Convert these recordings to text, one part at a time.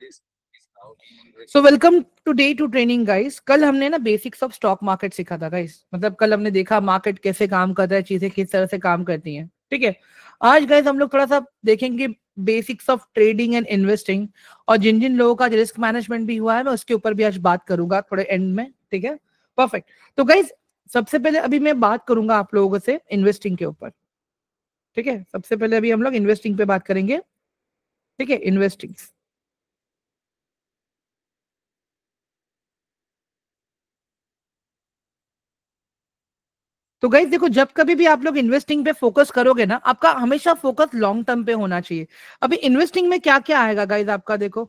So welcome today to training guys. कल हमने ना बेसिक्स ऑफ स्टॉक मार्केट सीखा था गाइस। मतलब कल हमने देखा मार्केट कैसे काम करता है, चीजें किस तरह से काम करती हैं। ठीक है, आज गाइस हम लोग थोड़ा सा देखेंगे basics of trading and investing, और जिन जिन लोगों का रिस्क मैनेजमेंट भी हुआ है मैं उसके ऊपर भी आज बात करूंगा थोड़े एंड में। ठीक है, परफेक्ट। तो गाइस सबसे पहले अभी मैं बात करूंगा आप लोगों से इन्वेस्टिंग के ऊपर। ठीक है, सबसे पहले अभी हम लोग इन्वेस्टिंग पे बात करेंगे। ठीक है, इन्वेस्टिंग। तो गाइज देखो, जब कभी भी आप लोग इन्वेस्टिंग पे फोकस करोगे ना, आपका हमेशा फोकस लॉन्ग टर्म पे होना चाहिए। अभी इन्वेस्टिंग में क्या क्या आएगा गाइज, आपका देखो,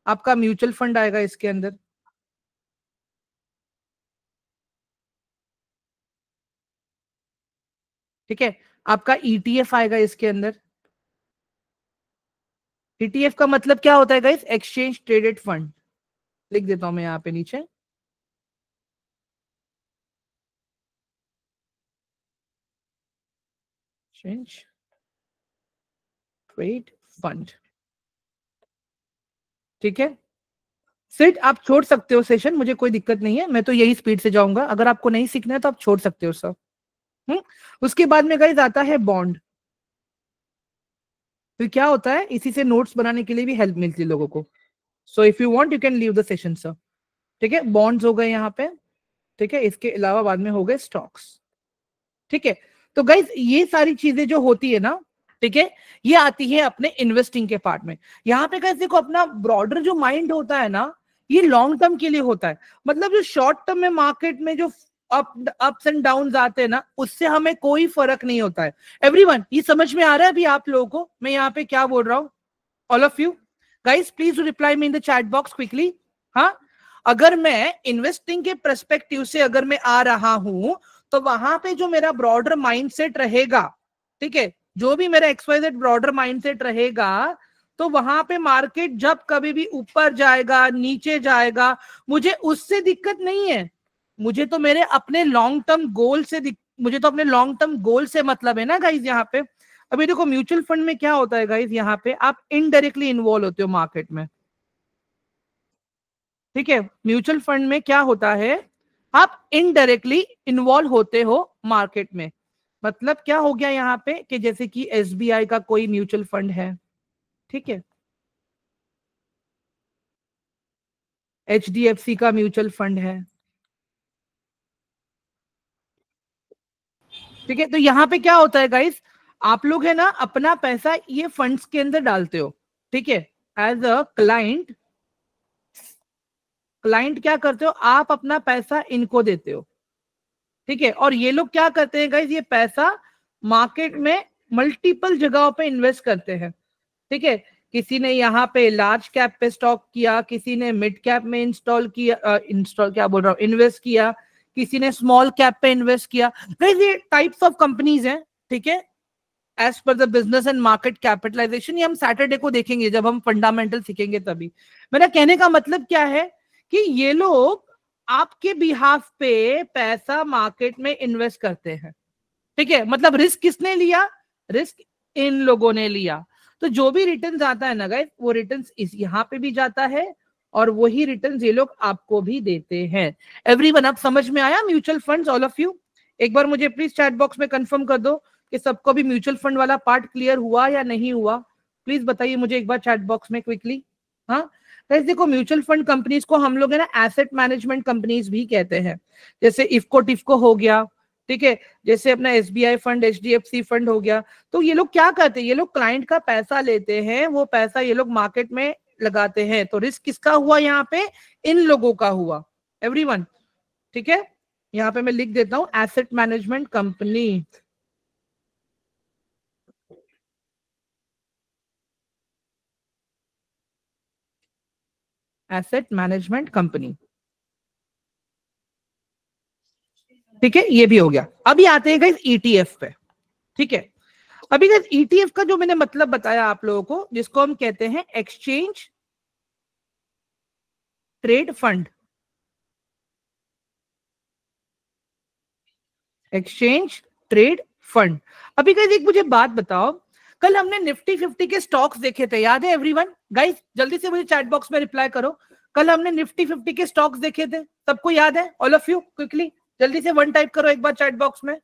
आपका म्यूचुअल फंड आएगा इसके अंदर। ठीक है, आपका ईटीएफ आएगा इसके अंदर। ईटीएफ का मतलब क्या होता है गाइज? Exchange traded fund. लिख देता हूं मैं यहाँ पे नीचे, एक्सचेंज ट्रेड फंड। ठीक है, सिर्फ आप छोड़ सकते हो सेशन, मुझे कोई दिक्कत नहीं है, मैं तो यही स्पीड से जाऊंगा। अगर आपको नहीं सीखना है तो आप छोड़ सकते हो सर। हम्म। उसके बाद में गाइज आता है बॉन्ड। फिर क्या होता है, इसी से नोट्स बनाने के लिए भी हेल्प मिलती है लोगों को। So if you want you can leave the session sir. ठीक है, बॉन्ड्स हो गए यहाँ पे। ठीक है, इसके अलावा बाद में हो गए स्टॉक्स। ठीक है, तो गाइज ये सारी चीजें जो होती है ना, ठीक है, ये आती है अपने इन्वेस्टिंग के पार्ट में। यहाँ पे गाइज देखो, अपना ब्रॉडर जो माइंड होता है ना, ये लॉन्ग टर्म के लिए होता है। मतलब जो शॉर्ट टर्म में मार्केट में जो अप्स एंड डाउन आते हैं ना, उससे हमें कोई फर्क नहीं होता है। एवरीवन, ये समझ में आ रहा है अभी आप लोगों को मैं यहाँ पे क्या बोल रहा हूँ? All of you guys please reply me in the chat box quickly. हाँ, अगर मैं इन्वेस्टिंग के पर्सपेक्टिव से अगर मैं आ रहा हूं, तो वहां पे जो मेरा ब्रॉडर माइंडसेट रहेगा, ठीक है, जो भी मेरा एक्सवाइजेड ब्रॉडर माइंडसेट रहेगा, तो वहां पे मार्केट जब कभी भी ऊपर जाएगा नीचे जाएगा, मुझे उससे दिक्कत नहीं है। मुझे तो मेरे अपने लॉन्ग टर्म गोल से मुझे तो अपने लॉन्ग टर्म गोल से मतलब है ना गाइज यहाँ पे। अभी देखो म्यूचुअल फंड में क्या होता है गाइज, यहाँ पे आप इनडायरेक्टली इन्वॉल्व होते हो मार्केट में। ठीक है, म्यूचुअल फंड में क्या होता है, आप इनडायरेक्टली इन्वॉल्व होते हो मार्केट में। मतलब क्या हो गया यहाँ पे कि जैसे कि एसबीआई का कोई म्यूचुअल फंड है, ठीक है, एचडीएफसी का म्यूचुअल फंड है। ठीक है, तो यहाँ पे क्या होता है गाइस, आप लोग है ना अपना पैसा ये फंड्स के अंदर डालते हो। ठीक है, एज अ क्लाइंट, क्लाइंट क्या करते हो, आप अपना पैसा इनको देते हो। ठीक है, और ये लोग क्या करते हैं गाइस, ये पैसा मार्केट में मल्टीपल जगहों पे इन्वेस्ट करते हैं। ठीक है, किसी ने यहाँ पे लार्ज कैप पे स्टॉक किया, किसी ने मिड कैप में इंस्टॉल किया, इंस्टॉल क्या बोल रहा हूँ, इन्वेस्ट किया, किसी ने स्मॉल कैप पे इन्वेस्ट किया। गाइस ये टाइप्स ऑफ कंपनीज हैं। ठीक है, as per the business and market capitalisation, ये हम सैटरडे को देखेंगे जब हम फंडामेंटल सीखेंगे तभी। मेरा कहने का मतलब क्या है कि ये लोग आपके बिहाफ पे पैसा मार्केट में इन्वेस्ट करते हैं। ठीक है, मतलब रिस्क किसने लिया? रिस्क इन लोगों ने लिया। तो जो भी रिटर्न आता है ना गाइस, वो रिटर्न इस यहाँ पे भी जाता है, और वही रिटर्न ये लोग आपको भी देते हैं। एवरीवन, अब समझ में आया mutual funds, all of you? एक बार मुझे प्लीज चैट बॉक्स में कंफर्म कर दो कि सबको भी म्यूचुअल फंड वाला पार्ट क्लियर हुआ या नहीं हुआ। प्लीज बताइए मुझे एक बार चैट बॉक्स में क्विकली। हाँ गाइस, देखो म्यूचुअल फंड कंपनीज को हम लोग है ना एसेट मैनेजमेंट कंपनीज भी कहते हैं। जैसे इफको टिफको हो गया, ठीक है, जैसे अपना एसबीआई फंड, एचडीएफसी फंड हो गया। तो ये लोग क्या करते हैं, ये लोग क्लाइंट का पैसा लेते हैं, वो पैसा ये लोग मार्केट में लगाते हैं। तो रिस्क किसका हुआ यहाँ पे? इन लोगों का हुआ। एवरीवन, ठीक है, यहाँ पे मैं लिख देता हूं asset management company. Asset management company. ठीक है, ये भी हो गया। अभी आते हैं गाइस ईटीएफ पे। ठीक है, अभी गाइस ईटीएफ का जो मैंने मतलब बताया आप लोगों को, जिसको हम कहते हैं exchange trade fund. Exchange trade fund. अभी गाइस एक मुझे बात बताओ, कल हमने निफ्टी 50 के स्टॉक्स देखे थे, याद है एवरीवन? गाइस जल्दी से मुझे चैट बॉक्स में रिप्लाई करो, कल हमने निफ्टी 50 के स्टॉक्स देखे थे, सबको याद है? ऑल ऑफ यू क्विकली जल्दी से 1 टाइप करो एक बार चैट बॉक्स में।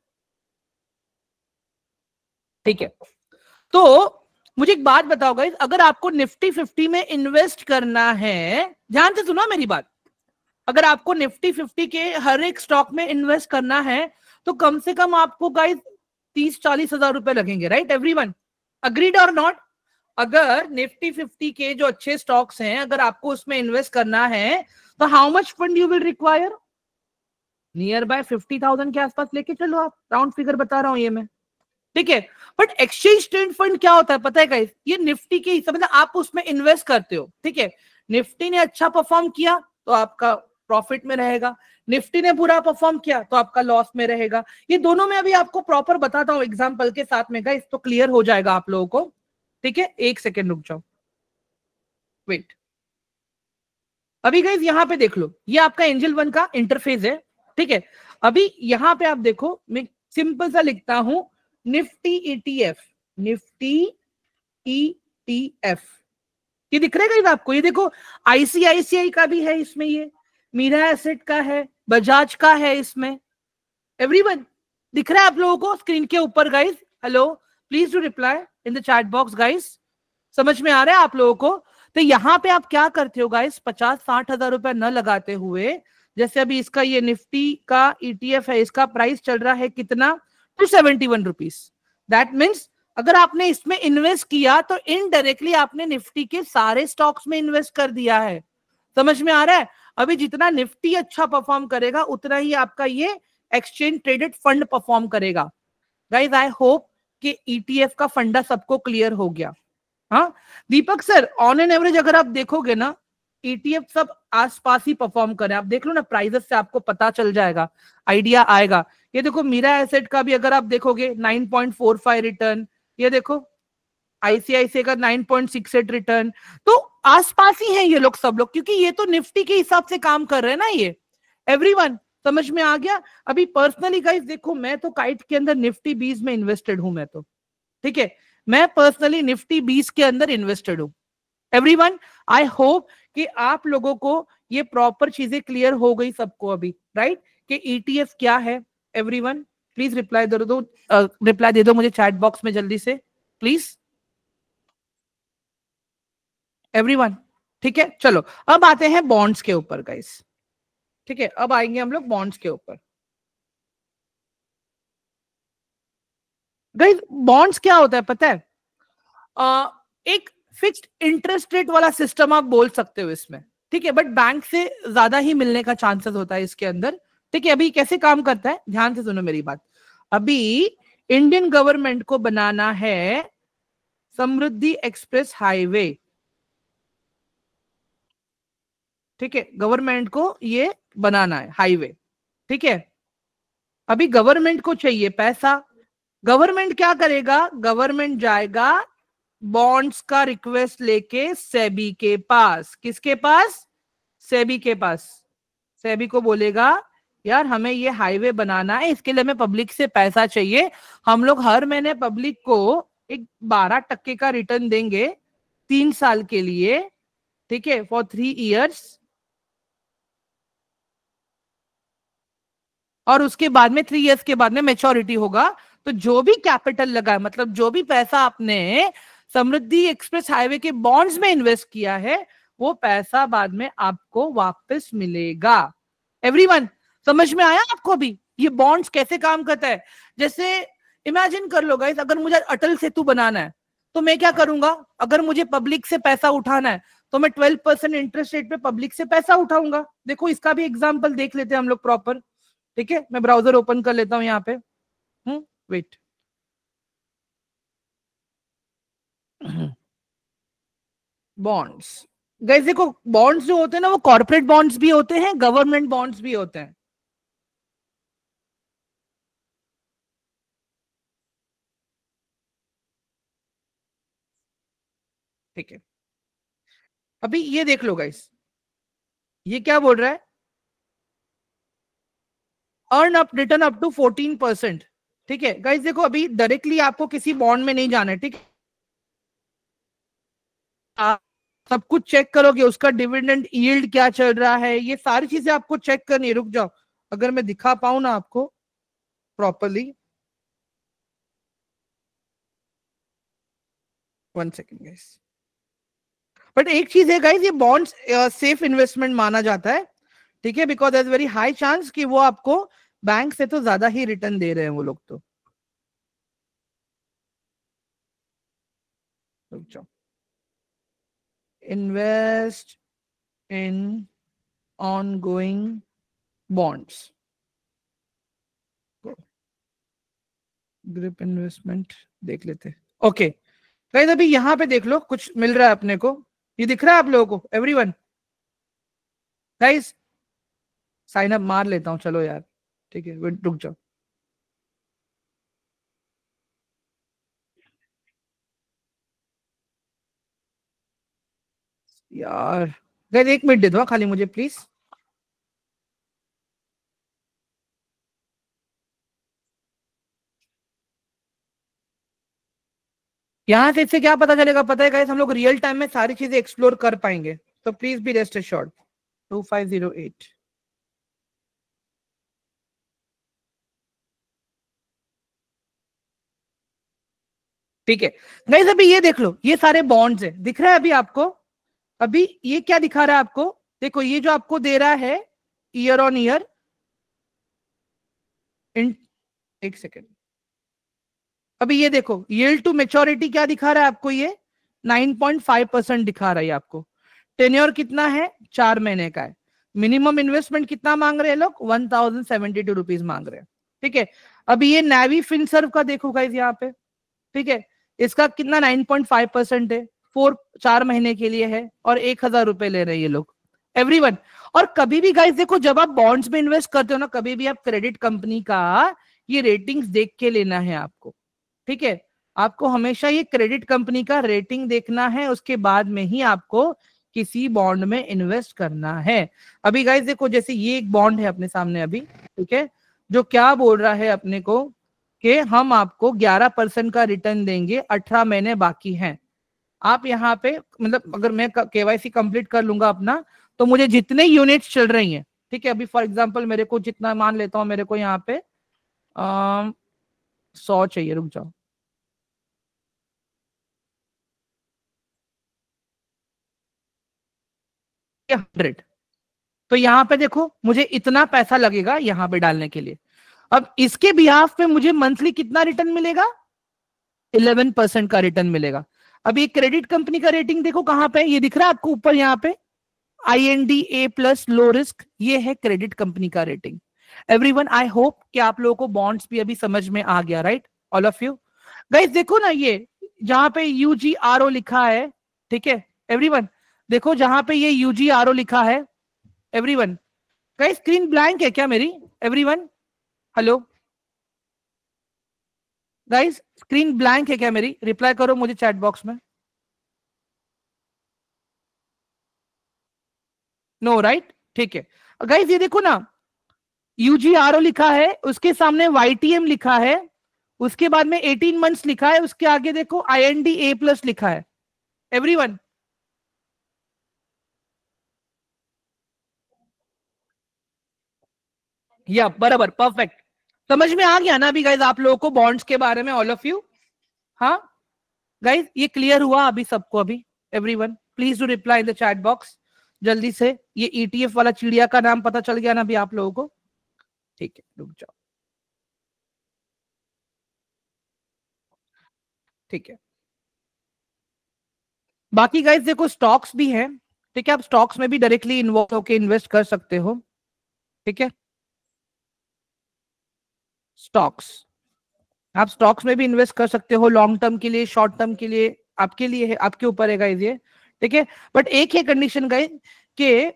ठीक है, तो मुझे एक बात बताओ गाइस, अगर आपको निफ्टी 50 में इन्वेस्ट करना है, ध्यान से सुनो मेरी बात, अगर आपको निफ्टी 50 के हर एक स्टॉक में इन्वेस्ट करना है तो कम से कम आपको गाइस 30-40 हजार रुपए लगेंगे, राइट एवरीवन? अग्रीड और नॉट? अगर निफ्टी 50 के जो अच्छे स्टॉक्स हैं अगर आपको उसमें इन्वेस्ट करना है तो how much fund you will require? Near by 50,000 के आसपास लेके चलो, आप राउंड फिगर बता रहा हूं ये मैं, ठीक है? बट एक्सचेंज ट्रेड फंड क्या होता है पता है गाइस? ये निफ्टी के हिसाब मतलब आप उसमें इन्वेस्ट करते हो, ठीक है? निफ्टी ने अच्छा परफॉर्म किया तो आपका प्रॉफिट में रहेगा, निफ्टी ने बुरा परफॉर्म किया तो आपका लॉस में रहेगा। ये दोनों में अभी आपको प्रॉपर बताता हूं एग्जांपल के साथ में गाइस, तो क्लियर हो जाएगा आप लोगों को, ठीक है? एक सेकेंड रुक जाओ, वेट। अभी गाइस यहां पे देख लो, ये आपका एंजल वन का इंटरफेस है, ठीक है? अभी यहां पे आप देखो, मैं सिंपल सा लिखता हूं, निफ्टी ईटीएफ, निफ्टी ईटीएफ, ये दिख रहा है आपको? ये देखो आईसीआईसीआई का भी है इसमें, ये मीरा एसेट का है, बजाज का है इसमें, एवरीवन दिख रहा है आप लोगों को स्क्रीन के ऊपर guys? Hello, please do reply in the chat box guys, समझ में आ रहा है आप लोगों को? तो यहाँ पे आप क्या करते हो गाइस, 50-60 हजार रुपए न लगाते हुए, जैसे अभी इसका ये निफ्टी का ईटीएफ है, इसका प्राइस चल रहा है कितना, 271 रुपीज। दैट मीन्स अगर आपने इसमें इन्वेस्ट किया तो इनडायरेक्टली आपने निफ्टी के सारे स्टॉक्स में इन्वेस्ट कर दिया है, समझ में आ रहा है? अभी जितना निफ्टी अच्छा परफॉर्म करेगा उतना ही आपका ये एक्सचेंज ट्रेडेड फंड परफॉर्म करेगा। गाइस आई होप कि ईटीएफ का फंडा सबको क्लियर हो गया। हाँ दीपक सर, ऑन एन एवरेज अगर आप देखोगे ना, ईटीएफ सब आसपास ही परफॉर्म करे, आप देख लो ना प्राइजेस से आपको पता चल जाएगा, आइडिया आएगा। ये देखो मीरा एसेट का भी अगर आप देखोगे 9.45 रिटर्न, ये देखो आईसीआईसीआई का 9.68 रिटर्न, तो आसपास ही है ये लोग सब लोग, क्योंकि ये तो निफ्टी के हिसाब से काम कर रहे हैं ना ये, एवरीवन समझ में आ गया? अभी पर्सनली गाइस देखो, मैं तो काइट के अंदर निफ्टी 20 में इन्वेस्टेड हूं मैं तो, ठीक है? मैं पर्सनली निफ्टी 20 के अंदर इन्वेस्टेड हूं। एवरीवन आई होप कि आप लोगों को ये प्रॉपर चीजें क्लियर हो गई सबको अभी, राइट? कि ईटीएफ क्या है? एवरीवन प्लीज रिप्लाई दे दो, रिप्लाई दे दो मुझे चैट बॉक्स में जल्दी से प्लीज, एवरीवन, ठीक है? चलो अब आते हैं बॉन्ड्स के ऊपर गाइस, ठीक है? अब आएंगे हम लोग बॉन्ड्स के ऊपर। गाइस बॉन्ड्स क्या होता है पता है? एक फिक्स्ड इंटरेस्ट रेट वाला सिस्टम आप बोल सकते हो इसमें, ठीक है? बट बैंक से ज्यादा ही मिलने का चांसेस होता है इसके अंदर, ठीक है? अभी कैसे काम करता है ध्यान से सुनो मेरी बात। अभी इंडियन गवर्नमेंट को बनाना है समृद्धि एक्सप्रेस हाईवे, ठीक है? गवर्नमेंट को ये बनाना है हाईवे, ठीक है? अभी गवर्नमेंट को चाहिए पैसा, गवर्नमेंट क्या करेगा? गवर्नमेंट जाएगा बॉन्ड्स का रिक्वेस्ट लेके सेबी के पास, किसके पास? सेबी के पास। सेबी को बोलेगा यार हमें ये हाईवे बनाना है, इसके लिए हमें पब्लिक से पैसा चाहिए, हम लोग हर महीने पब्लिक को एक 12% का रिटर्न देंगे 3 साल के लिए, ठीक है? फॉर 3 इयर्स, और उसके बाद में 3 इयर्स के बाद में मेच्योरिटी होगा। तो जो भी कैपिटल लगा है, मतलब जो भी पैसा आपने समृद्धि एक्सप्रेस हाईवे के बॉन्ड्स में इन्वेस्ट किया है, वो पैसा बाद में आपको वापस मिलेगा। एवरीवन समझ में आया आपको भी ये बॉन्ड्स कैसे काम करता है? जैसे इमेजिन कर लो गाइस, अगर मुझे अटल सेतु बनाना है तो मैं क्या करूंगा? अगर मुझे पब्लिक से पैसा उठाना है तो मैं 12% इंटरेस्ट रेट पे पब्लिक से पैसा उठाऊंगा। देखो इसका भी एग्जाम्पल देख लेते हैं हम लोग प्रॉपर, ठीक है? मैं ब्राउजर ओपन कर लेता हूं यहाँ पे, वेट। बॉन्ड्स गाइस देखो, बॉन्ड्स जो होते हैं ना वो कॉर्पोरेट बॉन्ड्स भी होते हैं, गवर्नमेंट बॉन्ड्स भी होते हैं, ठीक है? अभी ये देख लो गाइस, ये क्या बोल रहा है? Earn up return up to 14%, ठीक है? गाइस देखो अभी डायरेक्टली आपको किसी बॉन्ड में नहीं जाना है, ठीक है? आप सब कुछ चेक करोगे, उसका डिविडेंड यील्ड क्या चल रहा है, ये सारी चीजें आपको चेक करनी है। रुक जाओ, अगर मैं दिखा पाऊं ना आपको प्रॉपरली, 1 सेकेंड गाइस। बट एक चीज है गाइस, ये बॉन्ड्स सेफ इन्वेस्टमेंट माना जाता है, ठीक है, because there is very high chance कि वो आपको बैंक से तो ज्यादा ही रिटर्न दे रहे हैं वो लोग तो। रुक जाओ, invest in ongoing bonds, group investment देख लेते। ओके गाइस, अभी यहाँ पे देख लो, कुछ मिल रहा है अपने को, ये दिख रहा है आप लोगों को एवरीवन? गाइस साइन अप मार लेता हूँ, चलो यार, ठीक है, वेट रुक जाओ यार। गाइस 1 मिनट दे दो हाँ, खाली मुझे प्लीज। यहाँ से इससे क्या पता चलेगा पता है गाइस, हम लोग रियल टाइम में सारी चीजें एक्सप्लोर कर पाएंगे, तो प्लीज बी रेस्ट एश्योर्ड। 2508, ठीक है गाइस। अभी ये देख लो, ये सारे बॉन्ड्स है, दिख रहा है अभी आपको? अभी ये क्या दिखा रहा है आपको? देखो ये जो आपको दे रहा है year on year in, 1 second, अभी ये देखो यील्ड टू मेच्योरिटी क्या दिखा रहा है आपको, ये 9.5% दिखा रहा है आपको। टेन्योर कितना है? 4 महीने का है। मिनिमम इन्वेस्टमेंट कितना मांग रहे हैं लोग? 1072 रुपीज मांग रहे हैं, ठीक है। अभी ये नेवी फिनसर्व का देखो गाइस यहाँ पे, ठीक है, इसका कितना 9.5% है, 4 महीने के लिए है, और 1,000 रुपए ले रहे हैं ये लोग एवरीवन। और कभी भी गाइस देखो, जब आप बॉन्ड्स में इन्वेस्ट करते हो ना, कभी भी आप क्रेडिट कंपनी का ये रेटिंग्स देख के लेना है आपको, ठीक है। आपको हमेशा ये क्रेडिट कंपनी का रेटिंग देखना है, उसके बाद में ही आपको किसी बॉन्ड में इन्वेस्ट करना है। अभी गाइस देखो, जैसे ये एक बॉन्ड है अपने सामने अभी, ठीक है, जो क्या बोल रहा है अपने को कि हम आपको 11% का रिटर्न देंगे, 18 महीने बाकी हैं। आप यहाँ पे मतलब अगर मैं केवाईसी कंप्लीट कर लूंगा अपना, तो मुझे जितने यूनिट्स चल रही हैं, ठीक है, अभी फॉर एग्जांपल मेरे को जितना मान लेता हूँ, मेरे को यहाँ पे 100 चाहिए, रुक जाओ, 100, तो यहाँ पे देखो मुझे इतना पैसा लगेगा यहाँ पे डालने के लिए। अब इसके बिहाफ पे मुझे मंथली कितना रिटर्न मिलेगा? 11% का रिटर्न मिलेगा। अब ये क्रेडिट कंपनी का रेटिंग देखो कहां पे, ये दिख रहा है आपको ऊपर यहाँ पे, IND A+ लो रिस्क, ये है क्रेडिट कंपनी का रेटिंग। एवरीवन, आई होप कि आप लोगों को बॉन्ड्स भी अभी समझ में आ गया, right? All of you guys देखो ना, ये जहां पे UGRO लिखा है, ठीक है एवरीवन, देखो जहां पे ये UGRO लिखा है एवरीवन। गाइस स्क्रीन ब्लैंक है क्या मेरी? Everyone hello guys, screen blank है क्या मेरी? रिप्लाई करो मुझे चैट बॉक्स में। नो राइट, ठीक है गाइस, ये देखो ना, UGRO लिखा है, उसके सामने YTM लिखा है, उसके बाद में 18 मंथ्स लिखा है, उसके आगे देखो IND A+ लिखा है एवरीवन। या बराबर, परफेक्ट, समझ में आ गया ना अभी गाइस आप लोगों को बॉन्ड्स के बारे में, ऑल ऑफ यू? हाँ गाइस, ये क्लियर हुआ अभी सबको अभी? Everyone please do reply in the chat box जल्दी से। ये ETF वाला चिड़िया का नाम पता चल गया ना अभी आप लोगों को? ठीक है, रुक जाओ, ठीक है। बाकी गाइस देखो स्टॉक्स भी है, ठीक है, आप स्टॉक्स में भी डायरेक्टली इन्वॉल्व होकर इन्वेस्ट कर सकते हो, ठीक है। स्टॉक्स, आप स्टॉक्स में भी इन्वेस्ट कर सकते हो, लॉन्ग टर्म के लिए, शॉर्ट टर्म के लिए, आपके लिए है, आपके ऊपर है गाइस ये, ठीक है। बट एक ही कंडीशन गाइस, कि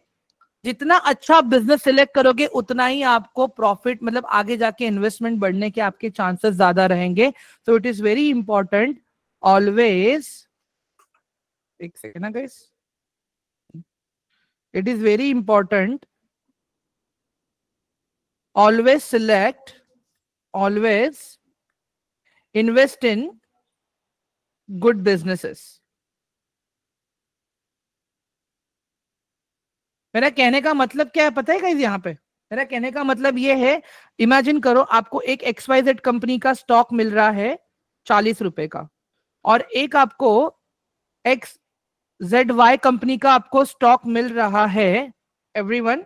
जितना अच्छा बिजनेस सिलेक्ट करोगे उतना ही आपको प्रॉफिट, मतलब आगे जाके इन्वेस्टमेंट बढ़ने के आपके चांसेस ज्यादा रहेंगे। So it is very important always, एक सेकेंड ना guys, it is very important always select, always invest in good businesses, मेरा कहने का मतलब क्या है पता है गाइस? यहाँ पे मेरा कहने का मतलब ये है, इमेजिन करो आपको एक XYZ कंपनी का स्टॉक मिल रहा है 40 रुपए का, और एक आपको XZY कंपनी का आपको स्टॉक मिल रहा है एवरीवन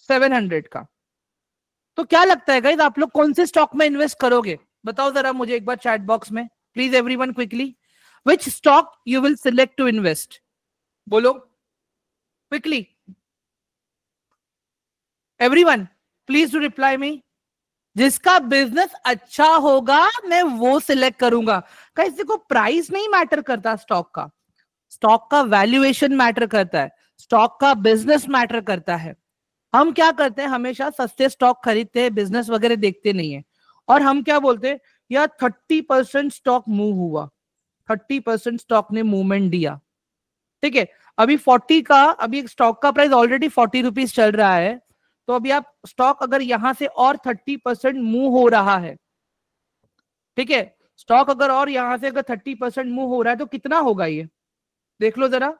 700 का। तो क्या लगता है गाइस, आप लोग कौन से स्टॉक में इन्वेस्ट करोगे? बताओ जरा मुझे एक बार चैट बॉक्स में, please everyone quickly, which stock you will select to invest? बोलो quickly, everyone please to reply me. जिसका बिजनेस अच्छा होगा मैं वो सिलेक्ट करूंगा। गाइस देखो, प्राइस नहीं मैटर करता स्टॉक का, स्टॉक का वैल्यूएशन मैटर करता है, स्टॉक का बिजनेस मैटर करता है। हम क्या करते हैं, हमेशा सस्ते स्टॉक खरीदते हैं, बिजनेस वगैरह देखते नहीं है, और हम क्या बोलते हैं, यार 30% स्टॉक मूव हुआ, 30% स्टॉक ने मूवमेंट दिया, ठीक है। अभी 40 का, अभी स्टॉक का प्राइस ऑलरेडी 40 रुपीज चल रहा है, तो अभी आप स्टॉक अगर यहां से और 30% मूव हो रहा है, ठीक है, स्टॉक अगर और यहां से अगर 30% मूव हो रहा है तो कितना होगा ये, देख लो जरा।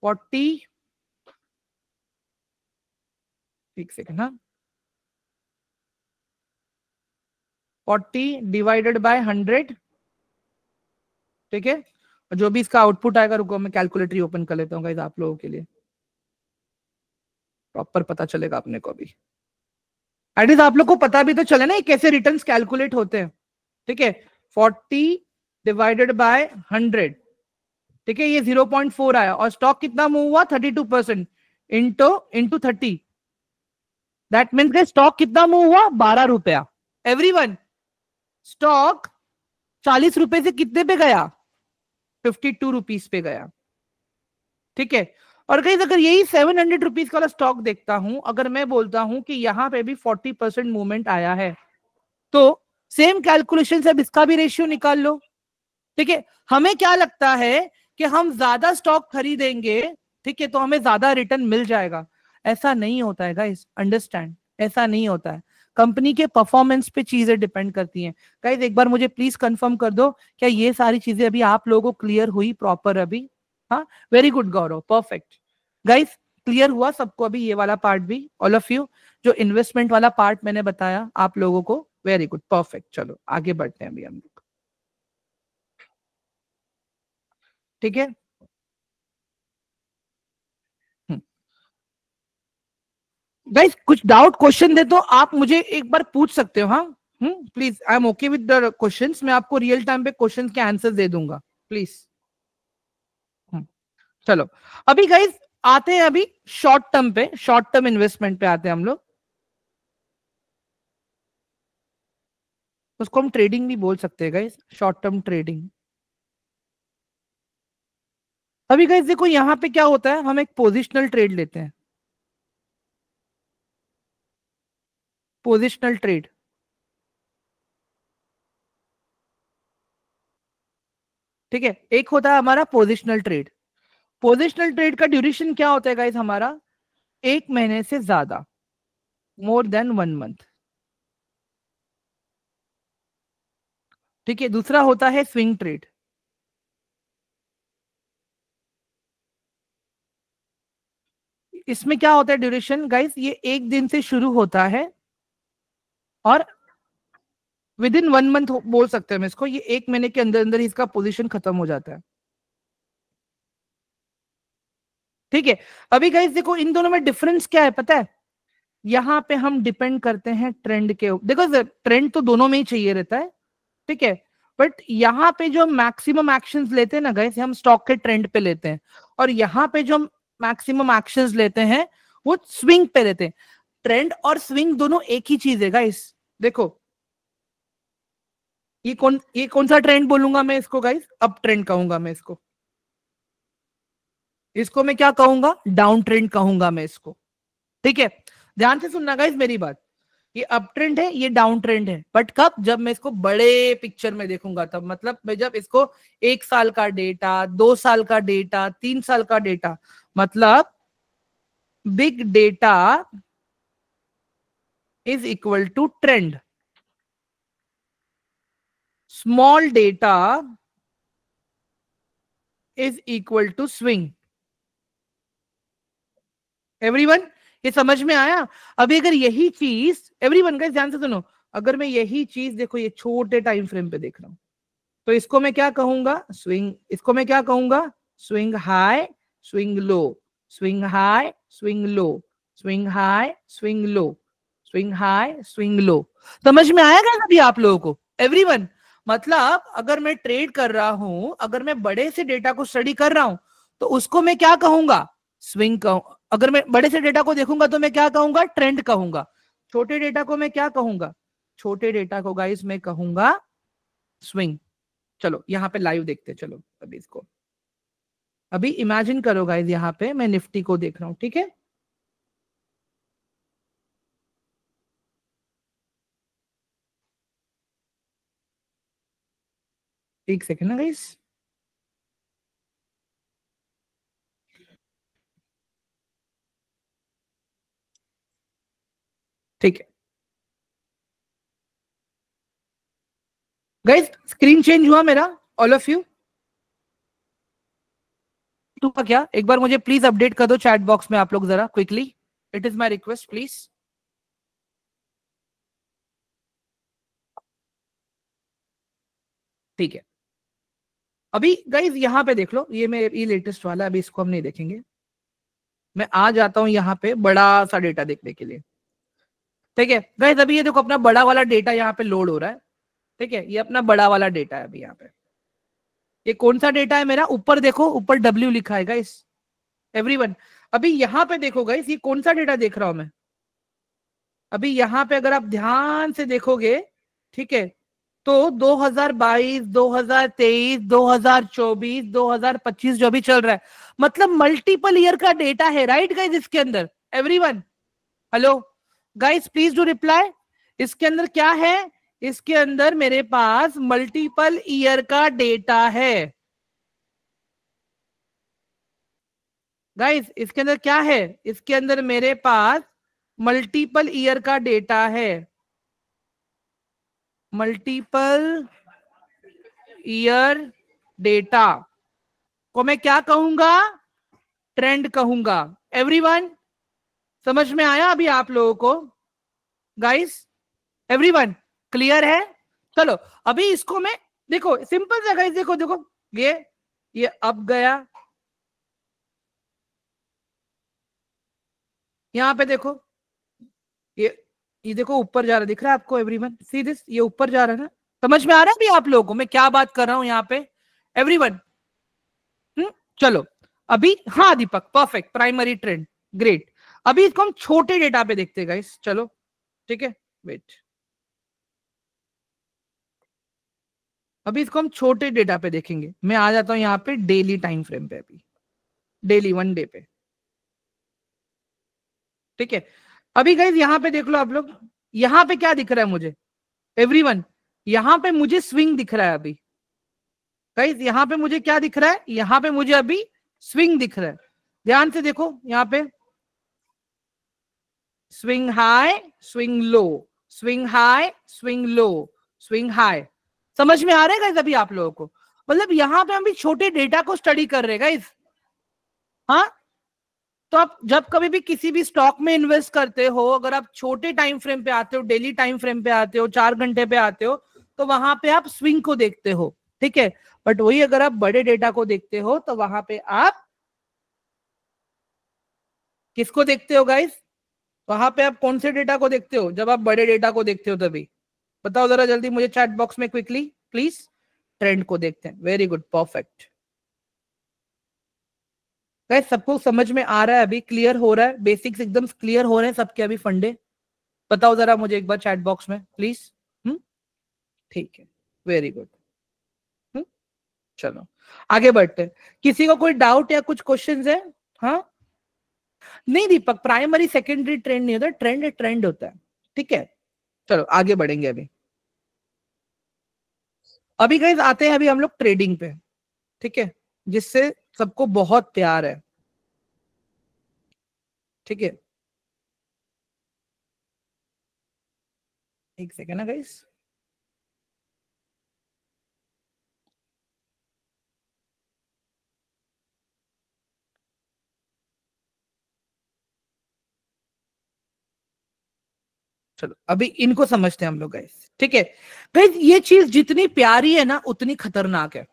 40, एक सेकेंड, हाँ, 40 / 100, ठीक है। और जो भी इसका आउटपुट आएगा, रुको मैं कैलकुलेटर ओपन कर लेता हूँ गाइस आप लोगों के लिए, प्रॉपर पता चलेगा अपने को भी, एटलीस्ट आप लोग को पता भी तो चले ना ये कैसे रिटर्न्स कैलकुलेट होते हैं, ठीक है। 40 / 100, ठीक है, ये 0.4 आया, और स्टॉक कितना मूव हुआ, 32%, इंटू 30, दैट मीन्स के स्टॉक कितना मूव हुआ, 12 रुपया। एवरीवन, स्टॉक 40 रुपए से कितने पे गया, 52 रुपीज पे गया, ठीक है। और कहीं अगर यही 700 रुपीज वाला स्टॉक देखता हूं, अगर मैं बोलता हूं कि यहां पे भी 40% मूवमेंट आया है, तो सेम कैलकुलेशन से अब इसका भी रेशियो निकाल लो, ठीक है। हमें क्या लगता है कि हम ज्यादा स्टॉक खरीदेंगे, ठीक है, तो हमें ज्यादा रिटर्न मिल जाएगा। ऐसा नहीं होता है गाइस, अंडरस्टैंड, ऐसा नहीं होता है। कंपनी के परफॉर्मेंस पे चीजें डिपेंड करती हैं। गाइस एक बार मुझे प्लीज कंफर्म कर दो, क्या ये सारी चीजें अभी आप लोगों को क्लियर हुई प्रॉपर अभी? हाँ, वेरी गुड गौरव, परफेक्ट। गाइस क्लियर हुआ सबको अभी ये वाला पार्ट भी, ऑल ऑफ यू? जो इन्वेस्टमेंट वाला पार्ट मैंने बताया आप लोगों को, वेरी गुड, परफेक्ट। चलो आगे बढ़ते हैं अभी हम लोग, ठीक है। गाइस कुछ डाउट क्वेश्चन दे तो आप मुझे एक बार पूछ सकते हो, हाँ। Please, I am okay with the questions, मैं आपको रियल टाइम पे क्वेश्चन के आंसर दे दूंगा, प्लीज। चलो, अभी गाइस आते हैं अभी शॉर्ट टर्म पे, शॉर्ट टर्म इन्वेस्टमेंट पे आते हैं हम लोग। उसको हम ट्रेडिंग भी बोल सकते हैं गाइस, शॉर्ट टर्म ट्रेडिंग। अभी गाइस देखो यहाँ पे क्या होता है, हम एक पोजिशनल ट्रेड लेते हैं, पोजिशनल ट्रेड, ठीक है। एक होता है हमारा पोजिशनल ट्रेड। पोजिशनल ट्रेड का ड्यूरेशन क्या होता है गाइस हमारा, 1 महीने से ज्यादा, मोर देन 1 मंथ, ठीक है। दूसरा होता है स्विंग ट्रेड। इसमें क्या होता है ड्यूरेशन गाइस, ये 1 दिन से शुरू होता है, और विद इन 1 मंथ बोल सकते हैं हम इसको, ये 1 महीने के अंदर अंदर ही इसका पोजीशन खत्म हो जाता है, ठीक है। अभी गाइस देखो इन दोनों में डिफरेंस क्या है पता है, यहाँ पे हम डिपेंड करते हैं ट्रेंड के ऊपर। देखो ट्रेंड तो दोनों में ही चाहिए रहता है, ठीक है, बट यहाँ पे जो मैक्सिमम एक्शंस लेते हैं ना गाइस, हम स्टॉक के ट्रेंड पे लेते हैं, और यहाँ पे जो मैक्सिमम एक्शंस लेते हैं वो स्विंग पे लेते हैं। ट्रेंड और स्विंग दोनों एक ही चीज है गाइस। देखो ये कौन सा ट्रेंड बोलूंगा मैं इसको गाइस, अप ट्रेंड कहूंगा मैं इसको, इसको मैं क्या कहूंगा, डाउन ट्रेंड कहूंगा मैं इसको, ठीक है। ध्यान से सुनना गाइस मेरी बात, ये अप ट्रेंड है, ये डाउन ट्रेंड है, बट कब, जब मैं इसको बड़े पिक्चर में देखूंगा तब, मतलब मैं जब इसको 1 साल का डेटा, 2 साल का डेटा, 3 साल का डेटा, मतलब big data is equal to trend, small data is equal to swing, everyone, ये समझ में आया? अभी अगर यही चीज, एवरीवन गाइस ध्यान से सुनो, अगर मैं यही चीज देखो ये छोटे टाइम फ्रेम पे देख रहा हूं, तो इसको मैं क्या कहूंगा? स्विंग। इसको मैं क्या कहूंगा? Swing high, swing low, swing high, swing low, swing high, swing low, swing high, swing low. समझ में आएगा अभी आप लोगों को? एवरीवन, मतलब अगर मैं ट्रेड कर रहा हूं, अगर मैं बड़े से डेटा को स्टडी कर रहा हूं, तो उसको मैं क्या कहूंगा? स्विंग कहूं। अगर मैं बड़े से डेटा को देखूंगा तो मैं क्या कहूंगा? ट्रेंड कहूंगा। छोटे डेटा को मैं क्या कहूंगा? छोटे डेटा को गाइस मैं कहूंगा स्विंग। चलो यहाँ पे लाइव देखते हैं, चलो अभी इसको, अभी इमेजिन करो गाइस, यहाँ पे मैं निफ्टी को देख रहा हूं, ठीक है? एक सेकेंड ना गाइस। ठीक है गाइस, स्क्रीन चेंज हुआ मेरा? ऑल ऑफ यू हुआ क्या? एक बार मुझे प्लीज अपडेट कर दो चैट बॉक्स में आप लोग जरा quickly, it is my request please. ठीक है, अभी गाइस यहाँ पे देख लो, ये लेटेस्ट वाला, अभी इसको हम नहीं देखेंगे। मैं आ जाता हूँ यहाँ पे बड़ा सा डेटा देखने के लिए। ठीक है गाइस, अभी ये देखो अपना बड़ा वाला डेटा यहाँ पे लोड हो रहा है। ठीक है, ये अपना बड़ा वाला डेटा है अभी यहाँ पे। ये कौन सा डेटा है मेरा? ऊपर देखो, ऊपर डब्ल्यू लिखा है गाइस। एवरीवन, अभी यहाँ पे देखो गाइस, ये कौन सा डेटा देख रहा हूं मैं? अभी यहाँ पे अगर आप ध्यान से देखोगे, ठीक है, तो 2022, 2023, 2024, 2025 जो भी चल रहा है, मतलब मल्टीपल ईयर का डेटा है, राइट गाइस इसके अंदर? Everyone, hello guys, please do reply. इसके अंदर क्या है? इसके अंदर मेरे पास मल्टीपल ईयर का डेटा है। गाइस इसके अंदर क्या है? इसके अंदर मेरे पास मल्टीपल ईयर का डेटा है। मल्टीपल ईयर डेटा को मैं क्या कहूंगा? ट्रेंड कहूंगा। एवरीवन, समझ में आया अभी आप लोगों को? गाइस, एवरीवन, क्लियर है? चलो अभी इसको मैं, देखो सिंपल सा गाइस, देखो देखो, ये अब गया, यहां पे देखो, ये ये देखो ऊपर जा रहा है, दिख रहा है आपको? एवरीवन सी दिस, ये ऊपर जा रहा है ना? समझ में आ रहा है भी आप लोगों को मैं क्या बात कर रहा हूं यहाँ पे? एवरीवन, चलो अभी, हाँ दीपक, परफेक्ट, प्राइमरी ट्रेंड, ग्रेट। अभी इसको हम छोटे डेटा पे देखते हैं गाइस, चलो ठीक है, वेट। अभी इसको हम छोटे डेटा पे देखेंगे। मैं आ जाता हूं यहाँ पे डेली टाइम फ्रेम पे, अभी डेली वन डे पे। ठीक है, अभी गाइस यहाँ पे देख लो आप लोग, यहाँ पे क्या दिख रहा है मुझे? एवरीवन, यहाँ पे मुझे स्विंग दिख रहा है अभी। गाइस यहाँ पे मुझे क्या दिख रहा है? यहाँ पे मुझे अभी स्विंग दिख रहा है। ध्यान से देखो यहाँ पे, swing high, swing low, swing high, swing low, swing high. समझ में आ रहा है गाइस अभी आप लोगों को? मतलब यहाँ पे हम भी छोटे डेटा को स्टडी कर रहे हैं गाइस। हाँ, तो आप जब कभी भी किसी भी स्टॉक में इन्वेस्ट करते हो, अगर आप छोटे टाइम फ्रेम पे आते हो, डेली टाइम फ्रेम पे आते हो, 4 घंटे पे आते हो, तो वहां पे आप स्विंग को देखते हो। ठीक है, बट वही अगर आप बड़े डेटा को देखते हो, तो वहां पे आप किसको देखते हो गाइस? वहां पे आप कौन से डेटा को देखते हो जब आप बड़े डेटा को देखते हो? तभी बताओ जरा जल्दी मुझे चैट बॉक्स में क्विकली प्लीज। ट्रेंड को देखते हैं, वेरी गुड, परफेक्ट। गाइस सबको समझ में आ रहा है अभी? क्लियर हो रहा है? बेसिक्स एकदम क्लियर हो रहे हैं सबके अभी फंडे? बताओ जरा मुझे एक बार चैट बॉक्स में प्लीज। हम्म, ठीक है, वेरी गुड। हम्म, चलो आगे बढ़ते हैं। किसी को कोई डाउट या कुछ क्वेश्चंस है? हाँ, नहीं दीपक, प्राइमरी सेकेंडरी ट्रेंड नहीं होता, ट्रेंड ट्रेंड होता है। ठीक है, चलो आगे बढ़ेंगे अभी। अभी गाइस आते हैं अभी हम लोग ट्रेडिंग पे, ठीक है, जिससे सबको बहुत प्यार है। ठीक है, एक सेकेंड ना गाइस। चलो अभी इनको समझते हैं हम लोग गाइस, ठीक है। गाइस ये चीज जितनी प्यारी है ना उतनी खतरनाक है,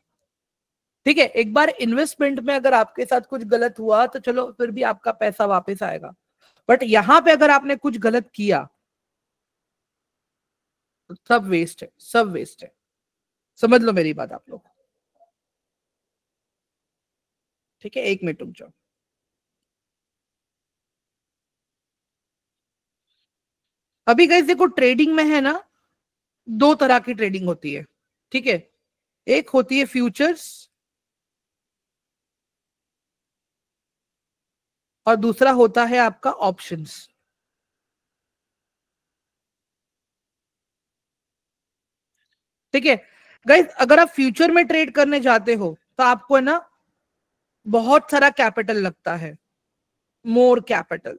ठीक है। एक बार इन्वेस्टमेंट में अगर आपके साथ कुछ गलत हुआ तो चलो फिर भी आपका पैसा वापस आएगा, बट यहां पे अगर आपने कुछ गलत किया तो सब वेस्ट है, सब वेस्ट है। समझ लो मेरी बात आप लोग, ठीक है। एक मिनट रुक जाओ। अभी गाइस देखो ट्रेडिंग में है ना, दो तरह की ट्रेडिंग होती है, ठीक है। एक होती है फ्यूचर्स और दूसरा होता है आपका ऑप्शंस, ठीक है। गाइस अगर आप फ्यूचर में ट्रेड करने जाते हो तो आपको है ना बहुत सारा कैपिटल लगता है, मोर कैपिटल,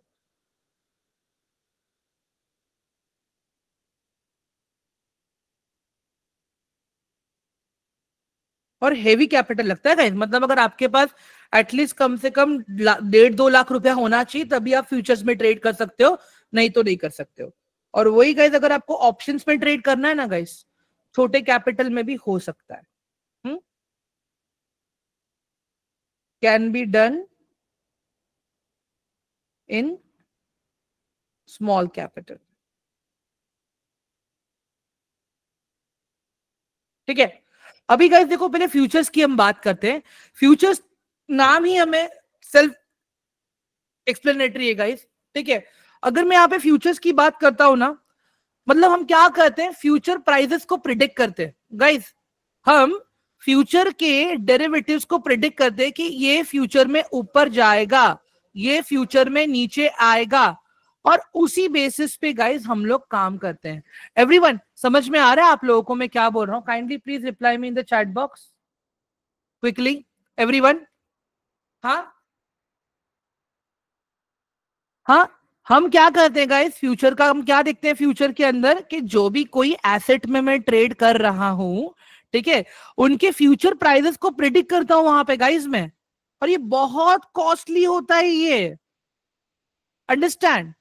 और हेवी कैपिटल लगता है गाइस। मतलब अगर आपके पास एटलीस्ट कम से कम 1.5-2 लाख रुपया होना चाहिए तभी आप फ्यूचर्स में ट्रेड कर सकते हो, नहीं तो नहीं कर सकते हो। और वही गाइस अगर आपको ऑप्शंस में ट्रेड करना है ना गाइस, छोटे कैपिटल में भी हो सकता है, can be done in small capital, ठीक है। अभी गाइस देखो पहले फ्यूचर्स की हम बात करते हैं। फ्यूचर्स नाम ही हमें सेल्फ एक्सप्लेनेटरी है गाइस, ठीक है। अगर मैं यहाँ पे फ्यूचर्स की बात करता हूं ना, मतलब हम क्या करते हैं, फ्यूचर प्राइसेस को प्रिडिक्ट करते हैं गाइस। हम फ्यूचर के डेरिवेटिव्स को प्रिडिक्ट करते हैं कि ये फ्यूचर में ऊपर जाएगा, ये फ्यूचर में नीचे आएगा, और उसी बेसिस पे गाइस हम लोग काम करते हैं। एवरीवन समझ में आ रहा है आप लोगों को मैं क्या बोल रहा हूं? Kindly please reply me in the chat box quickly, everyone. हाँ हाँ, हम क्या करते हैं गाइस, फ्यूचर का हम क्या देखते हैं फ्यूचर के अंदर, कि जो भी कोई एसेट में मैं ट्रेड कर रहा हूं, ठीक है, उनके फ्यूचर प्राइसेस को प्रिडिक्ट करता हूं वहां पे गाइस मैं। और ये बहुत कॉस्टली होता है ये, अंडरस्टैंड,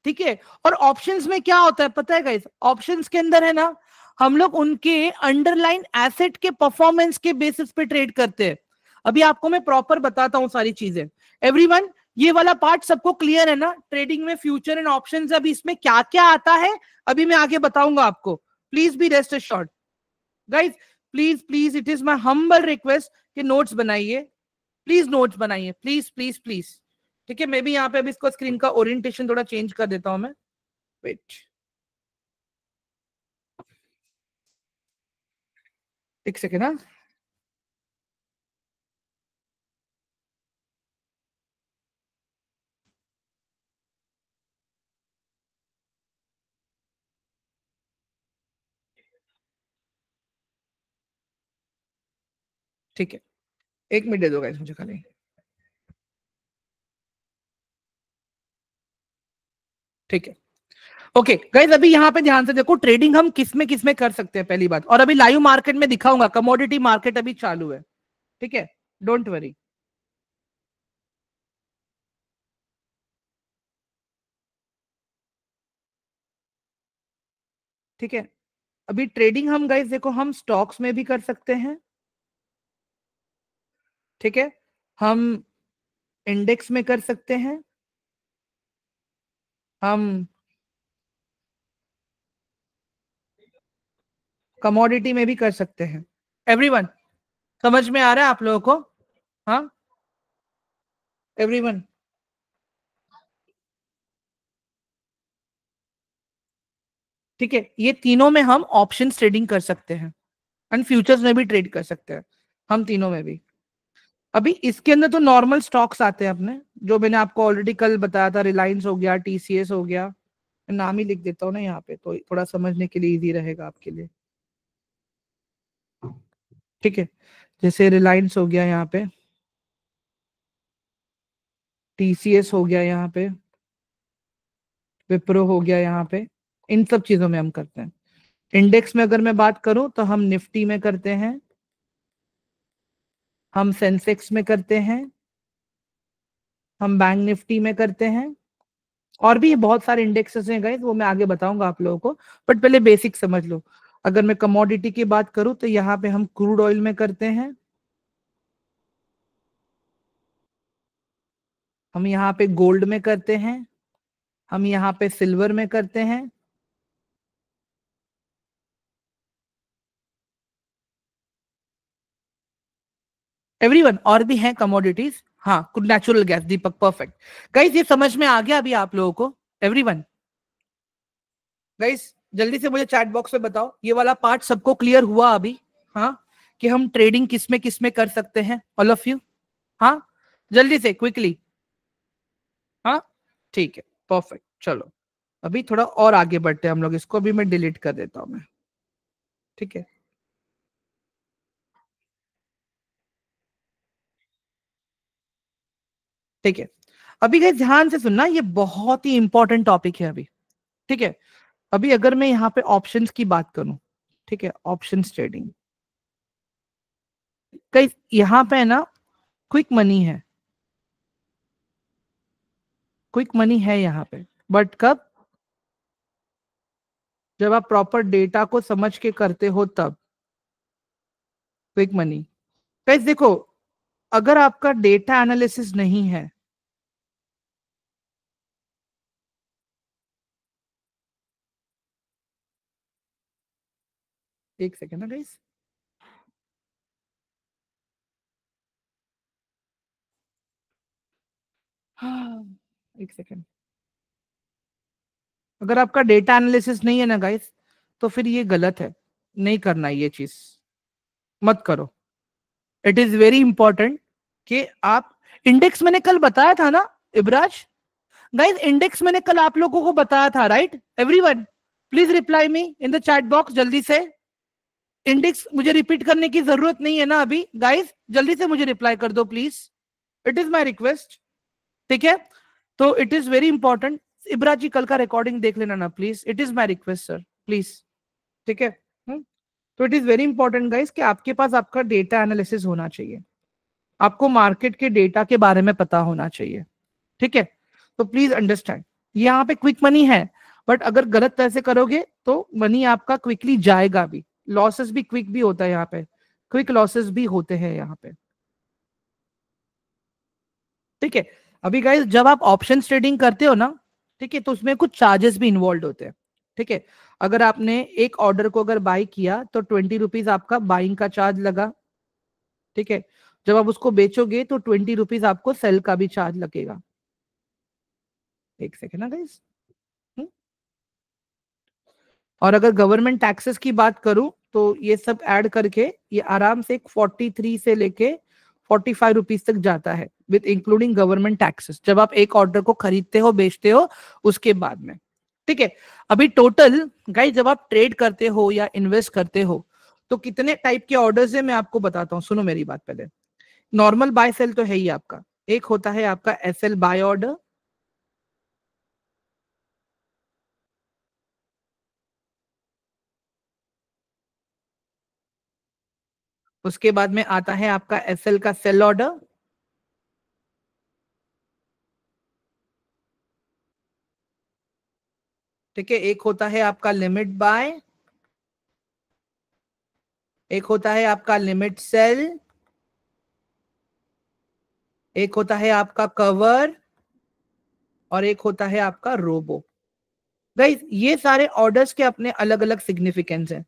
ठीक है। और ऑप्शंस में क्या होता है पता है गाइस, ऑप्शंस के अंदर है ना हम लोग उनके अंडरलाइन एसेट के परफॉर्मेंस के बेसिस पे ट्रेड करते हैं। अभी आपको मैं प्रॉपर बताता हूं सारी चीजें, एवरीवन। ये वाला पार्ट सबको क्लियर है ना, ट्रेडिंग में फ्यूचर एंड ऑप्शंस अभी इसमें क्या क्या आता है अभी मैं आगे बताऊंगा आपको। Please be rest assured guys, please please it is my humble request कि नोट्स बनाइए, प्लीज नोट्स बनाइए, प्लीज प्लीज प्लीज, ठीक है। मैं भी यहाँ पे अभी इसको स्क्रीन का ओरिएंटेशन थोड़ा चेंज कर देता हूं मैं, वेट एक सेकेंड ना। ठीक है, एक मिनट दे दो गाइस मुझे खाली। ठीक है, ओके गाइस अभी यहाँ पे ध्यान से देखो, ट्रेडिंग हम किस में कर सकते हैं पहली बात, और अभी लाइव मार्केट में दिखाऊंगा, कमोडिटी मार्केट अभी चालू है, ठीक है, डोंट वरी। ठीक है, अभी ट्रेडिंग हम गाइस देखो हम स्टॉक्स में भी कर सकते हैं, ठीक है, हम इंडेक्स में कर सकते हैं, हम कमोडिटी में भी कर सकते हैं। एवरीवन समझ में आ रहा है आप लोगों को? हाँ एवरीवन, ठीक है, ये तीनों में हम ऑप्शन ट्रेडिंग कर सकते हैं एंड फ्यूचर्स में भी ट्रेड कर सकते हैं, हम तीनों में भी। अभी इसके अंदर तो नॉर्मल स्टॉक्स आते हैं अपने, जो मैंने आपको ऑलरेडी कल बताया था, रिलायंस हो गया, टीसीएस हो गया, नाम ही लिख देता हूँ ना यहाँ पे तो थोड़ा समझने के लिए इजी रहेगा आपके लिए, ठीक है। जैसे रिलायंस हो गया यहाँ पे, टीसीएस हो गया यहाँ पे, विप्रो हो गया यहाँ पे, इन सब चीजों में हम करते हैं। इंडेक्स में अगर मैं बात करूं तो हम निफ्टी में करते हैं, हम सेंसेक्स में करते हैं, हम बैंक निफ्टी में करते हैं, और भी बहुत सारे इंडेक्सेस हैं गाइस, वो मैं आगे बताऊंगा आप लोगों को, बट पहले बेसिक समझ लो। अगर मैं कमोडिटी की बात करूं तो यहाँ पे हम क्रूड ऑयल में करते हैं, हम यहाँ पे गोल्ड में करते हैं, हम यहाँ पे सिल्वर में करते हैं, एवरीवन, और भी हैं कमोडिटीज। हाँ, नेचुरल गैस, दीपक परफेक्ट। गाइस ये समझ में आ गया अभी आप लोगों को, एवरीवन? गाइस जल्दी से मुझे चैट बॉक्स में बताओ, ये वाला पार्ट सबको क्लियर हुआ अभी? हाँ, कि हम ट्रेडिंग किस में कर सकते हैं, ऑल ऑफ यू? हाँ, जल्दी से क्विकली। हाँ, ठीक है, परफेक्ट। चलो अभी थोड़ा और आगे बढ़ते हैं हम लोग, इसको भी मैं डिलीट कर देता हूं मैं, ठीक है? ठीक है, अभी गाइस ध्यान से सुनना, ये बहुत ही इंपॉर्टेंट टॉपिक है अभी, ठीक है? अभी अगर मैं यहाँ पे ऑप्शंस की बात करूं, ठीक है, ऑप्शंस ट्रेडिंग, गाइस यहाँ पे है ना, क्विक मनी है, क्विक मनी है यहाँ पे, बट कब? जब आप प्रॉपर डेटा को समझ के करते हो तब क्विक मनी। गाइस देखो, अगर आपका डेटा एनालिसिस नहीं है, एक सेकेंड ना गाइस, हाँ, एक सेकेंड। अगर आपका डेटा एनालिसिस नहीं है ना गाइस, तो फिर ये गलत है, नहीं करना ये चीज, मत करो। इट इज वेरी इंपॉर्टेंट कि आप, इंडेक्स मैंने कल बताया था ना इब्राज? गाइस इंडेक्स मैंने कल आप लोगों को बताया था, right? Everyone please reply me in the chat box जल्दी से। इंडेक्स मुझे रिपीट करने की जरूरत नहीं है ना अभी गाइस, जल्दी से मुझे रिप्लाई कर दो please, it is my request, ठीक है? तो इट इज वेरी इंपॉर्टेंट। इब्राज जी कल का रिकॉर्डिंग देख लेना ना please, it is my request sir, please, ठीक है? तो it is very important guys कि आपके पास आपका डेटा एनालिसिस होना चाहिए, आपको मार्केट के डेटा के बारे में पता होना चाहिए, ठीक है? तो प्लीज अंडरस्टैंड, यहाँ पे क्विक मनी है, बट अगर गलत तरह से करोगे तो मनी आपका क्विकली जाएगा भी, लॉसेस भी क्विक भी होता है यहाँ पे, क्विक लॉसेस भी होते हैं यहाँ पे, ठीक है? अभी गाइस जब आप ऑप्शन ट्रेडिंग करते हो ना, ठीक है, तो उसमें कुछ चार्जेस भी इन्वॉल्व होते हैं, ठीक है? अगर आपने एक ऑर्डर को अगर बाई किया तो 20 रुपीज आपका बाइंग का चार्ज लगा, ठीक है? जब आप उसको बेचोगे तो 20 रुपीज आपको सेल का भी चार्ज लगेगा, एक सेकेंड ना गाइस। और अगर गवर्नमेंट टैक्सेस की बात करूं तो ये सब ऐड करके ये आराम से 43 से लेके 45 रुपीज तक जाता है, विद इंक्लूडिंग गवर्नमेंट टैक्सेस, जब आप एक ऑर्डर को खरीदते हो बेचते हो उसके बाद में, ठीक है? अभी टोटल गाइस जब आप ट्रेड करते हो या इन्वेस्ट करते हो तो कितने टाइप के ऑर्डर्स है मैं आपको बताता हूँ, सुनो मेरी बात पहले। नॉर्मल बाय सेल तो है ही आपका, एक होता है आपका एसएल बाय ऑर्डर, उसके बाद में आता है आपका एसएल का सेल ऑर्डर, ठीक है? एक होता है आपका लिमिट बाय, एक होता है आपका लिमिट सेल, एक होता है आपका कवर, और एक होता है आपका रोबो। गाइस ये सारे ऑर्डर्स के अपने अलग अलग सिग्निफिकेंस हैं,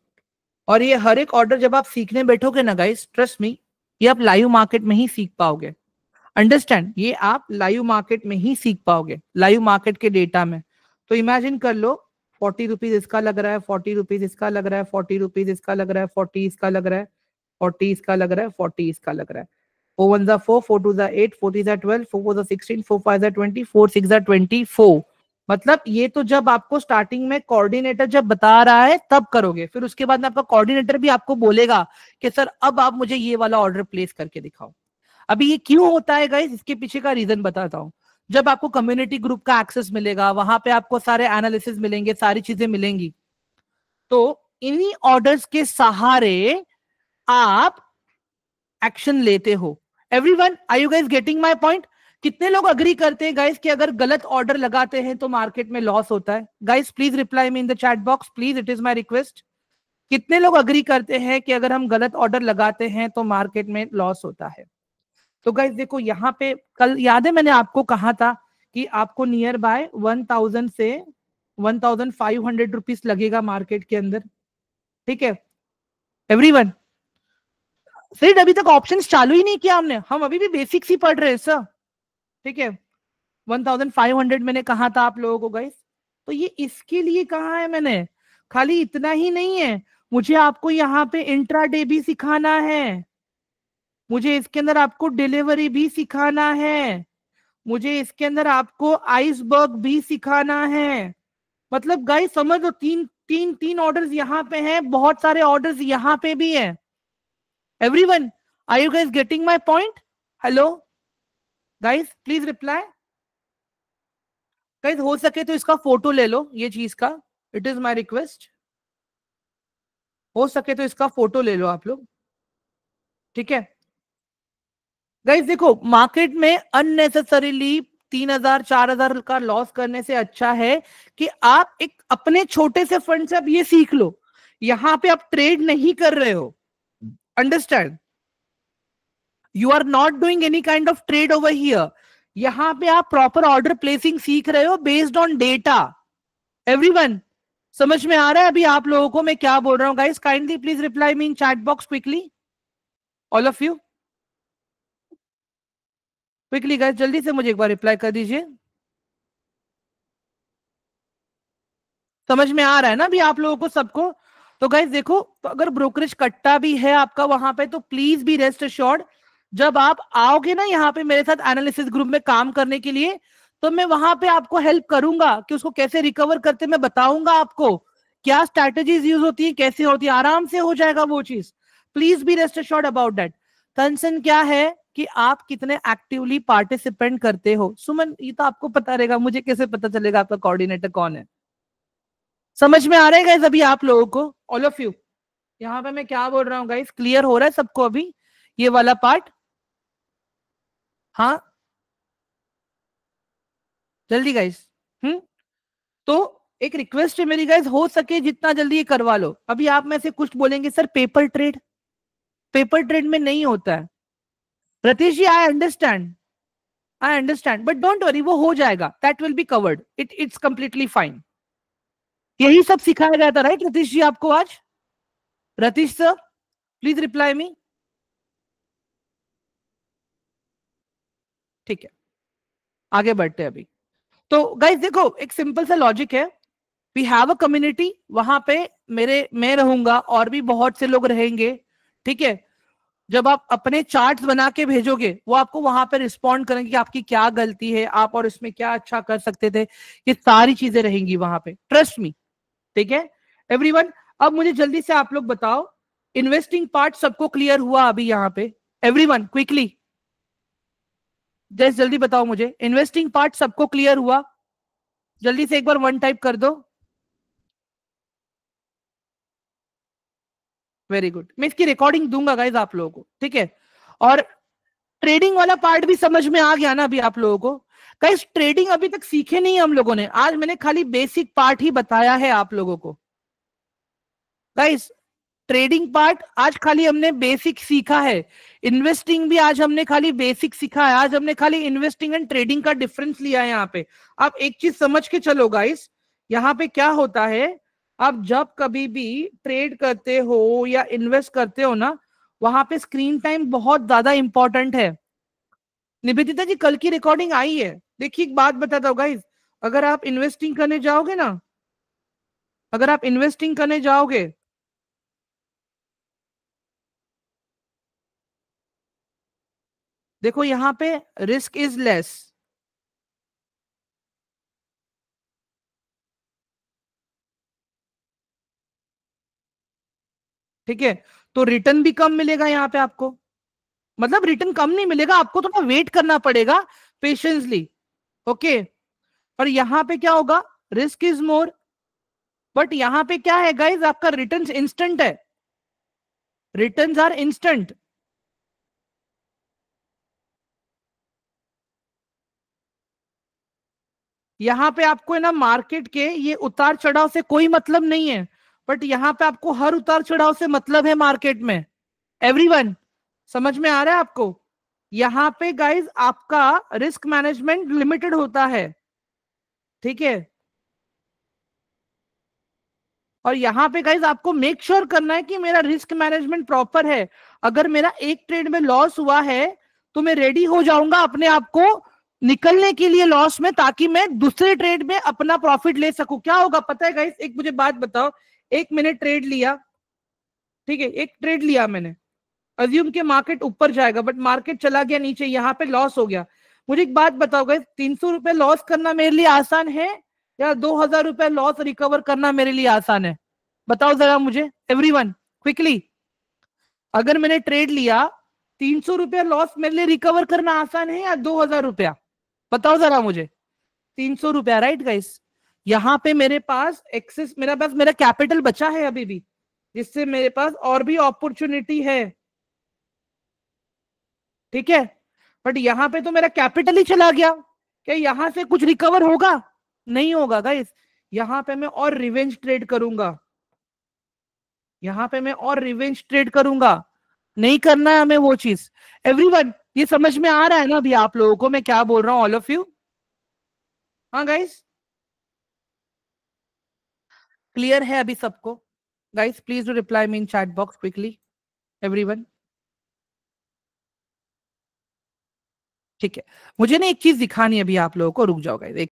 और ये हर एक ऑर्डर जब आप सीखने बैठोगे ना गाइस, ट्रस्ट मी, ये आप लाइव मार्केट में ही सीख पाओगे, अंडरस्टैंड? ये आप लाइव मार्केट में ही सीख पाओगे, लाइव मार्केट के डेटा में। तो इमेजिन कर लो, 40 रुपीज इसका लग रहा है, 40 रुपीज इसका लग रहा है, 40 रुपीज इसका लग रहा है, 40 इसका लग रहा है, 40 इसका लग रहा है, 40 इसका लग रहा है। 4 1 जा 4, 4 2 जा 8, 4 3 जा 12, 4 4 जा 16, 4 5 जा 20, 4 6 जा 24। मतलब ये तो जब आपको स्टार्टिंग में कोऑर्डिनेटर जब बता रहा है तब करोगे, फिर उसके बाद में आपका कोऑर्डिनेटर भी आपको बोलेगा कि सर अब आप मुझे ये वाला ऑर्डर प्लेस करके दिखाओ। अभी ये क्यों होता है गाइस, इसके पीछे का रीजन बताता हूँ। जब आपको कम्युनिटी ग्रुप का एक्सेस मिलेगा, वहां पे आपको सारे एनालिसिस मिलेंगे, सारी चीजें मिलेंगी, तो इन्हीं ऑर्डर्स के सहारे आप एक्शन लेते हो। Everyone, are you guys getting my point? कितने लोग अग्री करते हैं गाइस कि अगर गलत ऑर्डर लगाते हैं तो मार्केट में लॉस होता है? Guys please reply me in the chat box, please, it is my request. कितने लोग अग्री करते हैं कि अगर हम गलत ऑर्डर लगाते हैं तो मार्केट में लॉस होता है? तो गाइस देखो यहाँ पे कल याद है मैंने आपको कहा था कि आपको नियर बाय 1000 से 1500 रुपीज लगेगा मार्केट के अंदर। ठीक है एवरीवन, सर अभी तक ऑप्शंस चालू ही नहीं किया हमने, हम अभी भी बेसिक्स ही पढ़ रहे हैं सर। ठीक है 1500 मैंने कहा था आप लोगों को गाइस। तो ये इसके लिए कहा है मैंने, खाली इतना ही नहीं है, मुझे आपको यहाँ पे इंट्राडे भी सिखाना है, मुझे इसके अंदर आपको डिलीवरी भी सिखाना है, मुझे इसके अंदर आपको आइसबर्ग भी सिखाना है। मतलब गाइस समझ लो, तीन तीन तीन ऑर्डर्स यहाँ पे हैं, बहुत सारे ऑर्डर्स यहाँ पे भी हैं। Everyone, are you guys getting my point? Hello guys please reply. Guys हो सके तो इसका फोटो ले लो ये चीज का, इट इज माय रिक्वेस्ट। हो सके तो इसका फोटो ले लो आप लोग। ठीक है गाइस देखो, मार्केट में अननेसेसरीली 3000 4000 का लॉस करने से अच्छा है कि आप एक अपने छोटे से फंड से आप ये सीख लो, यहां पे आप ट्रेड नहीं कर रहे हो। Understand, you are not doing any kind of trade over here. यहां पे आप प्रॉपर ऑर्डर प्लेसिंग सीख रहे हो बेस्ड ऑन डेटा। एवरीवन, समझ में आ रहा है अभी आप लोगों को मैं क्या बोल रहा हूं? Guys kindly please reply me in chat box quickly, all of you quickly guys, जल्दी से मुझे एक बार रिप्लाई कर दीजिए। समझ में आ रहा है ना अभी आप लोगों को सबको? तो गाइस देखो, तो अगर ब्रोकरेज कट्टा भी है आपका वहां पे तो प्लीज बी रेस्ट अश्योर्ड, जब आप आओगे ना यहाँ पे मेरे साथ एनालिसिस ग्रुप में काम करने के लिए, तो मैं वहां पे आपको हेल्प करूंगा कि उसको कैसे रिकवर करते, मैं बताऊंगा आपको क्या स्ट्रैटेजीज यूज होती है, कैसे होती है, आराम से हो जाएगा वो चीज। Please be rest assured about that. Concern क्या है कि आप कितने एक्टिवली पार्टिसिपेंट करते हो। सुमन ये तो आपको पता रहेगा, मुझे कैसे पता चलेगा आपका कोऑर्डिनेटर कौन है? समझ में आ रहा है गाइस अभी आप लोगों को, ऑल ऑफ यू? यहाँ पे मैं क्या बोल रहा हूँ गाइस, क्लियर हो रहा है सबको अभी ये वाला पार्ट? हाँ जल्दी गाइस। तो एक रिक्वेस्ट है मेरी गाइस, हो सके जितना जल्दी ये करवा लो। अभी आप में से कुछ बोलेंगे sir paper trade, paper trade में नहीं होता है। Ratish ji I understand but don't worry, वो हो जाएगा, that will be covered, it's completely fine. यही सब सिखाया गया था राइट रतीश जी आपको आज? Ratheesh sir please reply me. ठीक है आगे बढ़ते हैं अभी। तो गाइस देखो एक सिंपल सा लॉजिक है, वी हैव अ कम्युनिटी, वहां पे मैं रहूंगा और भी बहुत से लोग रहेंगे। ठीक है, जब आप अपने चार्ट्स बना के भेजोगे वो आपको वहां पे रिस्पॉन्ड करेंगे कि आपकी क्या गलती है, आप और इसमें क्या अच्छा कर सकते थे, ये सारी चीजें रहेंगी वहां पे, ट्रस्ट मी। ठीक है एवरीवन, अब मुझे जल्दी से आप लोग बताओ, इन्वेस्टिंग पार्ट सबको क्लियर हुआ अभी यहाँ पे? एवरीवन क्विकली जस्ट जल्दी बताओ मुझे, इन्वेस्टिंग पार्ट सबको क्लियर हुआ? जल्दी से एक बार वन टाइप कर दो। वेरी गुड, मैं इसकी रिकॉर्डिंग दूंगा गाइज आप लोगों को। ठीक है, और ट्रेडिंग वाला पार्ट भी समझ में आ गया ना अभी आप लोगों को? गाइज ट्रेडिंग अभी तक सीखे नहीं हम लोगों ने, आज मैंने खाली बेसिक पार्ट ही बताया है आप लोगों को। गाइज ट्रेडिंग पार्ट आज खाली हमने बेसिक सीखा है, इन्वेस्टिंग भी आज हमने खाली बेसिक सीखा है, आज हमने खाली इन्वेस्टिंग एंड ट्रेडिंग का डिफरेंस लिया है यहाँ पे। आप एक चीज समझ के चलो गाइस, यहाँ पे क्या होता है, आप जब कभी भी ट्रेड करते हो या इन्वेस्ट करते हो ना, वहां पे स्क्रीन टाइम बहुत ज्यादा इंपॉर्टेंट है। निवेदिता जी कल की रिकॉर्डिंग आई है, देखिए एक बात बताता हूँ गाइस, अगर आप इन्वेस्टिंग करने जाओगे ना, अगर आप इन्वेस्टिंग करने जाओगे, देखो यहाँ पे रिस्क इज लेस। ठीक है, तो रिटर्न भी कम मिलेगा यहाँ पे आपको, मतलब रिटर्न कम नहीं मिलेगा आपको, थोड़ा वेट करना पड़ेगा पेशेंसली। ओके, और यहाँ पे क्या होगा, रिस्क इज मोर, बट यहाँ पे क्या है गाइज, आपका रिटर्न इंस्टेंट है, रिटर्न आर इंस्टेंट। यहाँ पे आपको है ना मार्केट के ये उतार चढ़ाव से कोई मतलब नहीं है, बट यहाँ पे आपको हर उतार चढ़ाव से मतलब है मार्केट में। एवरीवन, समझ में आ रहा है आपको? यहाँ पे गाइज आपका रिस्क मैनेजमेंट लिमिटेड होता है, ठीक है। और यहाँ पे गाइज आपको मेक श्योर करना है कि मेरा रिस्क मैनेजमेंट प्रॉपर है। अगर मेरा एक ट्रेड में लॉस हुआ है तो मैं रेडी हो जाऊंगा अपने आप को निकलने के लिए लॉस में, ताकि मैं दूसरे ट्रेड में अपना प्रॉफिट ले सकूं। क्या होगा पता है गाइज, एक मुझे बात बताओ, एक मैंने ट्रेड लिया, ठीक है, एक ट्रेड लिया मैंने, अज्यूम के मार्केट ऊपर जाएगा, बट मार्केट चला गया नीचे, यहाँ पे लॉस हो गया। मुझे एक बात बताओ गाइस, 300 रुपए लॉस करना मेरे लिए आसान है या 2000 रुपए लॉस रिकवर करना मेरे लिए आसान है? बताओ जरा मुझे, एवरीवन क्विकली। अगर मैंने ट्रेड लिया, 300 रुपया लॉस मेरे लिए रिकवर करना आसान है या 2000 रुपया? बताओ जरा मुझे। 300 रुपया, राइट गाइस। यहाँ पे मेरे पास एक्सेस, मेरा पास मेरा कैपिटल बचा है अभी भी, जिससे मेरे पास और भी अपॉर्चुनिटी है, ठीक है। बट यहाँ पे तो मेरा कैपिटल ही चला गया, क्या यहाँ से कुछ रिकवर होगा? नहीं होगा गाइस। यहाँ पे मैं और रिवेंज ट्रेड करूंगा, यहाँ पे मैं और रिवेंज ट्रेड करूंगा। नहीं करना है हमें वो चीज। एवरीवन, ये समझ में आ रहा है ना अभी आप लोगों को मैं क्या बोल रहा हूँ, ऑल ऑफ यू? हाँ गाइस, क्लियर है अभी सबको? Guys please do reply me in chat box quickly, everyone. ठीक है, मुझे ना एक चीज दिखानी है अभी आप लोगों को, रुक जाओ गाइस।